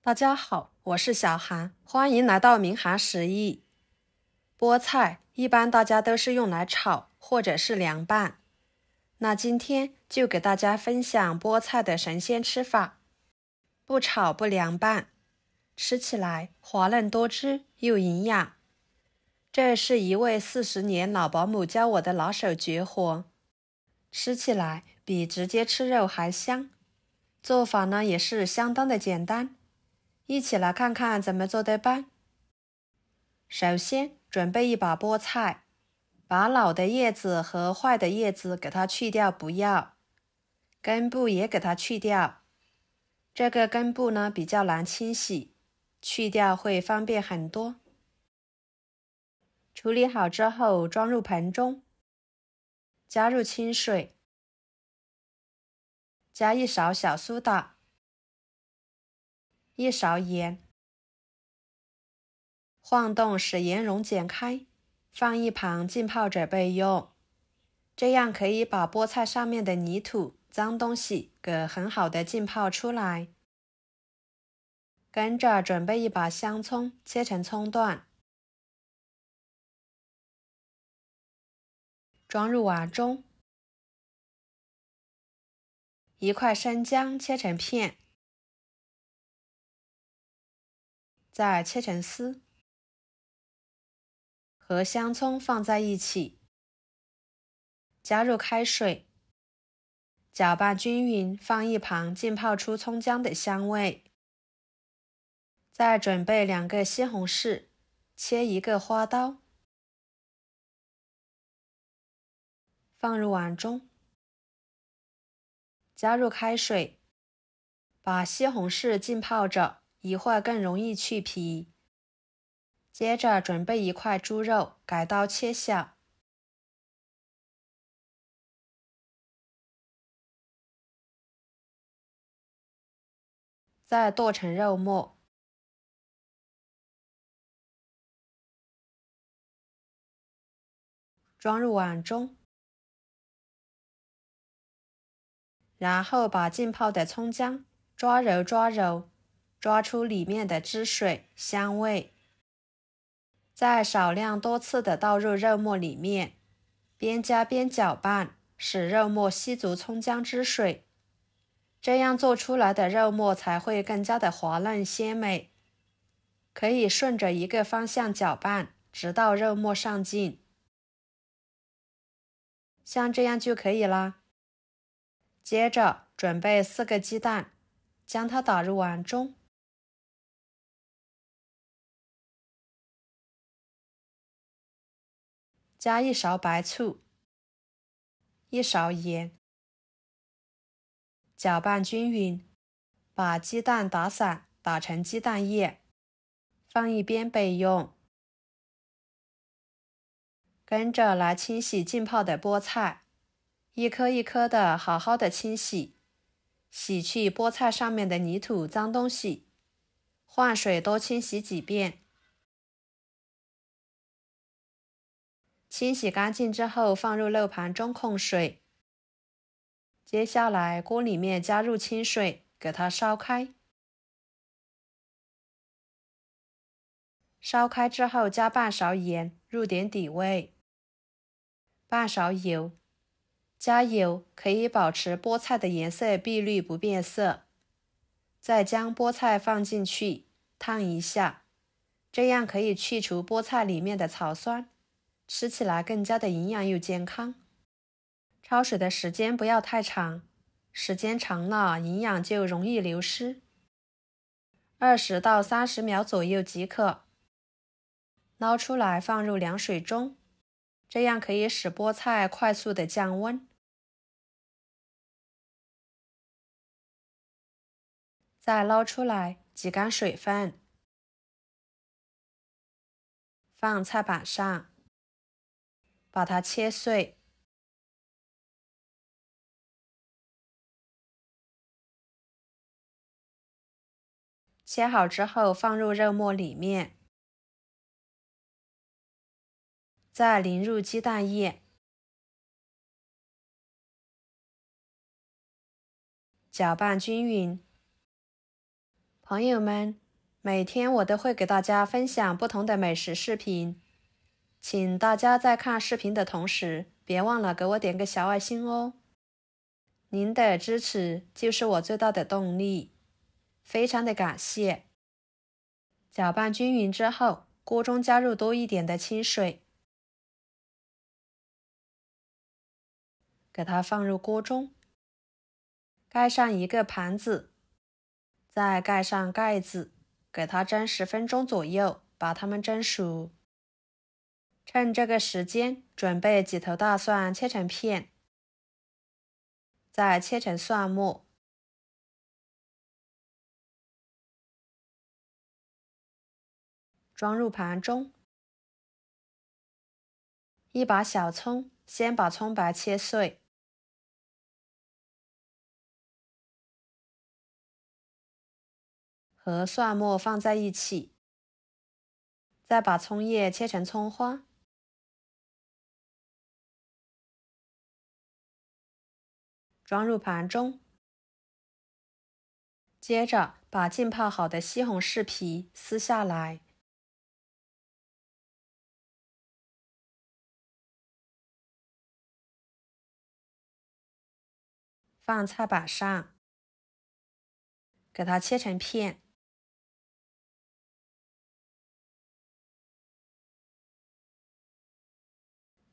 大家好，我是小韩，欢迎来到明涵食艺。菠菜一般大家都是用来炒或者是凉拌，那今天就给大家分享菠菜的神仙吃法，不炒不凉拌，吃起来滑嫩多汁又营养。这是一位40年老保姆教我的拿手绝活，吃起来比直接吃肉还香，做法呢也是相当的简单。一起来看看怎么做的吧。首先准备一把菠菜，把老的叶子和坏的叶子给它去掉不要，根部也给它去掉。这个根部呢比较难清洗，去掉会方便很多。处理好之后装入盆中，加入清水，加1勺小苏打，1勺盐，晃动使盐溶解开，放一旁浸泡着备用。这样可以把菠菜上面的泥土、脏东西给很好的浸泡出来。跟着准备一把香葱，切成葱段，装入碗中。1块生姜切成片，再切成丝，和香葱放在一起，加入开水，搅拌均匀，放一旁浸泡出葱姜的香味。再准备2个西红柿，切1个花刀，放入碗中，加入开水，把西红柿浸泡着，一会儿更容易去皮。接着准备1块猪肉，改刀切小，再剁成肉末，装入碗中，然后把浸泡的葱姜抓揉抓揉，抓出里面的汁水、香味。再少量多次的倒入肉末里面，边加边搅拌，使肉末吸足葱姜汁水。这样做出来的肉末才会更加的滑嫩鲜美。可以顺着一个方向搅拌，直到肉末上劲。像这样就可以啦。接着准备4个鸡蛋，将它打入碗中，加1勺白醋，1勺盐，搅拌均匀，把鸡蛋打散，打成鸡蛋液，放一边备用。跟着来清洗浸泡的菠菜，一颗一颗的好好的清洗，洗去菠菜上面的泥土、脏东西，换水多清洗几遍。清洗干净之后放入漏盘中控水。接下来锅里面加入清水，给它烧开。烧开之后加半勺盐，入点底味，半勺油。加油可以保持菠菜的颜色碧绿不变色。再将菠菜放进去，烫一下，这样可以去除菠菜里面的草酸，吃起来更加的营养又健康。焯水的时间不要太长，时间长了营养就容易流失。20到30秒左右即可。捞出来放入凉水中，这样可以使菠菜快速的降温。再捞出来，挤干水分，放菜板上，把它切碎。切好之后放入肉末里面，再淋入鸡蛋液，搅拌均匀。朋友们，每天我都会给大家分享不同的美食视频，请大家在看视频的同时，别忘了给我点个小爱心哦。您的支持就是我最大的动力，非常的感谢。搅拌均匀之后，锅中加入多一点的清水，给它放入锅中，盖上一个盘子，再盖上盖子，给它蒸10分钟左右，把它们蒸熟。趁这个时间，准备几头大蒜切成片，再切成蒜末，装入盘中。一把小葱，先把葱白切碎，和蒜末放在一起，再把葱叶切成葱花，装入盘中。接着把浸泡好的西红柿皮撕下来，放菜板上，给它切成片，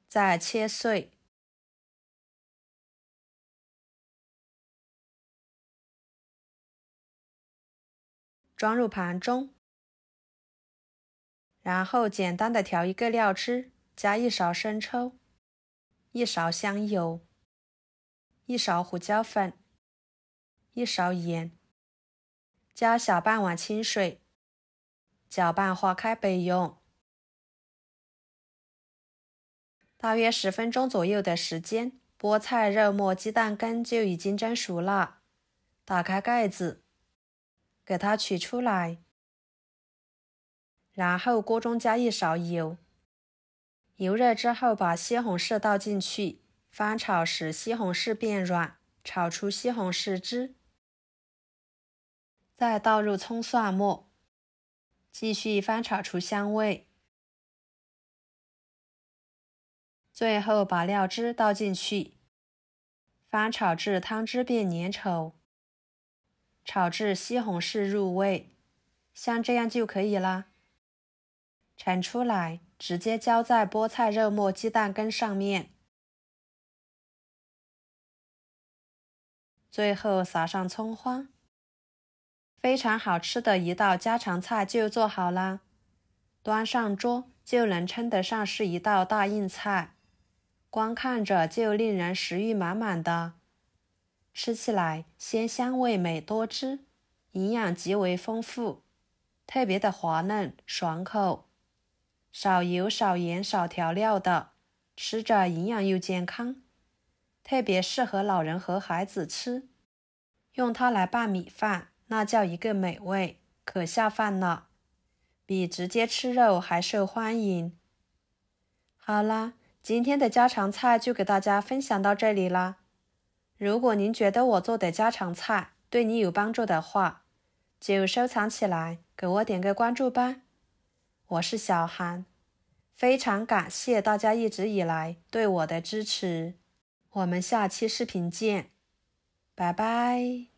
再切碎，装入盘中。然后简单的调一个料汁，加1勺生抽，1勺香油，1勺胡椒粉，1勺盐，加小半碗清水，搅拌化开备用。大约10分钟左右的时间，菠菜、肉末、鸡蛋羹就已经蒸熟了。打开盖子，给它取出来，然后锅中加1勺油，油热之后把西红柿倒进去，翻炒使西红柿变软，炒出西红柿汁，再倒入葱蒜末，继续翻炒出香味，最后把料汁倒进去，翻炒至汤汁变粘稠，炒至西红柿入味，像这样就可以啦。盛出来，直接浇在菠菜、肉末、鸡蛋羹上面，最后撒上葱花。非常好吃的一道家常菜就做好啦，端上桌就能称得上是一道大硬菜，光看着就令人食欲满满的。吃起来鲜香味美多汁，营养极为丰富，特别的滑嫩爽口，少油少盐少调料的，吃着营养又健康，特别适合老人和孩子吃。用它来拌米饭，那叫一个美味，可下饭了，比直接吃肉还受欢迎。好啦，今天的家常菜就给大家分享到这里啦。如果您觉得我做的家常菜对你有帮助的话，就收藏起来，给我点个关注吧。我是小韩，非常感谢大家一直以来对我的支持。我们下期视频见，拜拜。